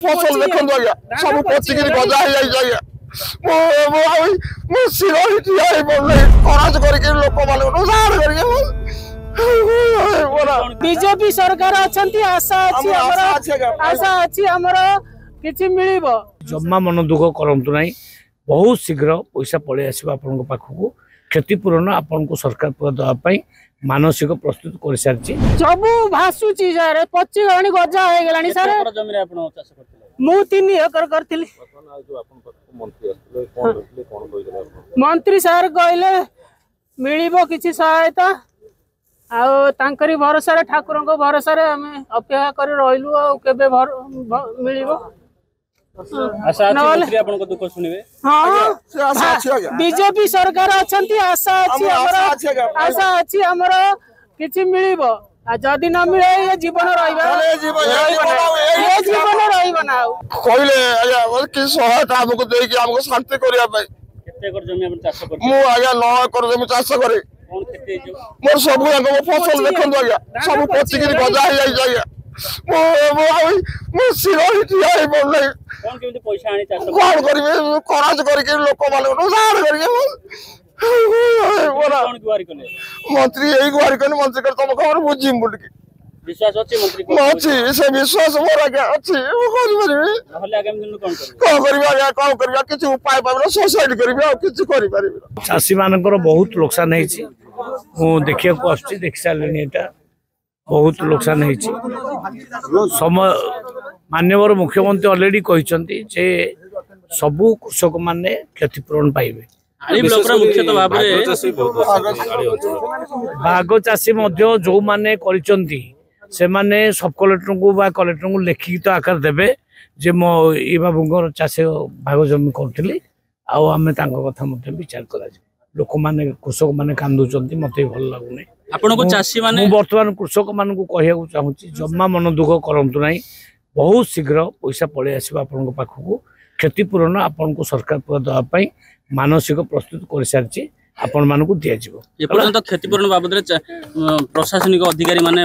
फसल देखो आज्ञा सब पचिक गजा हो जाए बीजेपी सरकार अच्छी आशा अच्छी आमर किछि मिलिबो जम्मा मन दुख करंतु नाही बहुत शीघ्र पैसा पळे आसीबा आपन पाखकू क्षतिपूरण आपन को सरकार पूरा दवा पाई मानसिक प्रस्तुत कर सारछि सब भासुची सर 25 गणी गजा हो गेलानी सर जमी रे आपन चाष करथिले मु 3 एकर करथिली मंत्री सर कहले मिलिबो किछि सहायता आ तांकरी भरोसा रे ठाकुर को भरोसा रे हमें अपेक्षा कर रहिलु आ केबे मिलिबो आशा अछि मंत्री आपन को दुख सुनिबे हां बीजेपी सरकार अच्छी आशा अच्छी हमर किछि मिलिबो आ जदी न मिले ये जीवन रहइबा ये जीवन रहइबा ना कहले आज्ञा कि सहायता हमको दे कि हमको शांति करिया पाई केते एकर जमी आपन चाष करथिले मु आज्ञा 9 एकर जमी चाष करे कोन केते जो मोर सब रंग फसल देखो आज्ञा सब पचिक गजा हो जाए कोन केमते पैसा आनी चाष कौन करिवे कराज करके लोक माने उधार करके कोन गुवारी कले मंत्री यही गुहार करने मंत्री कर तुम खबर बुझी बुल के विश्वास अछि मंत्री को अछि से विश्वास मोर आगे अछि ओ करि परबे नहले आगामी दिन कोन करबे आगे कौन करबे किछ उपाय पाबे सुसाइड करबे और किछ करि परबे चाषी मानकर बहुत नुकसान होइछि मु देखिया को आछि देख सालनी एटा बहुत नुकसान होइछि समय माननीय मुख्यमंत्री ऑलरेडी कहिसंती जे सबु कृषक माने क्षतिपूरण पाइबे मुख्यतः भाव बाघ चाषी जो माने करिसंती से माने सब कलेक्टर को बा कलेक्टर को लिखित आकार देबे जे मो ई बाबूंगर चाष भाग जमी करथिली आ आमे तांको कथा मते विचार करा लोक माने कृषक माने कांदुचंती मते भल लागुने आपन को चाषी माने वर्तमान कृषक मान को कहिया को चाहूची जम्मा मन दुख करंतु नाही बहुत शीघ्र पैसा पळे आसीबा आपन को पाखकू क्षतिपूरण आपन को सरकार पूरा दवा पाई मानसिक प्रस्तुत कर सारछि आपण मानकू दिया जिवो ए पर्यंत क्षतिपूरण बाबद रे प्रशासनिक अधिकारी माने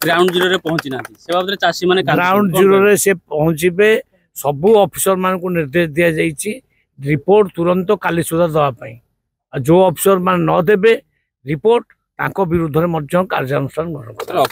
ग्राउंड जीरो रे पहुंची नाथि से बाबद रे चाषी माने ग्राउंड जीरो रे से पहुंचीबे सबु ऑफिसर मानकू निर्देश दिया जाईछि रिपोर्ट तुरंत काली सुधा दवा पाई जो ऑफिसर मान न देबे रिपोर्ट ताको विरुद्ध रे मध्य कार्यानुष्ठान ग्रहण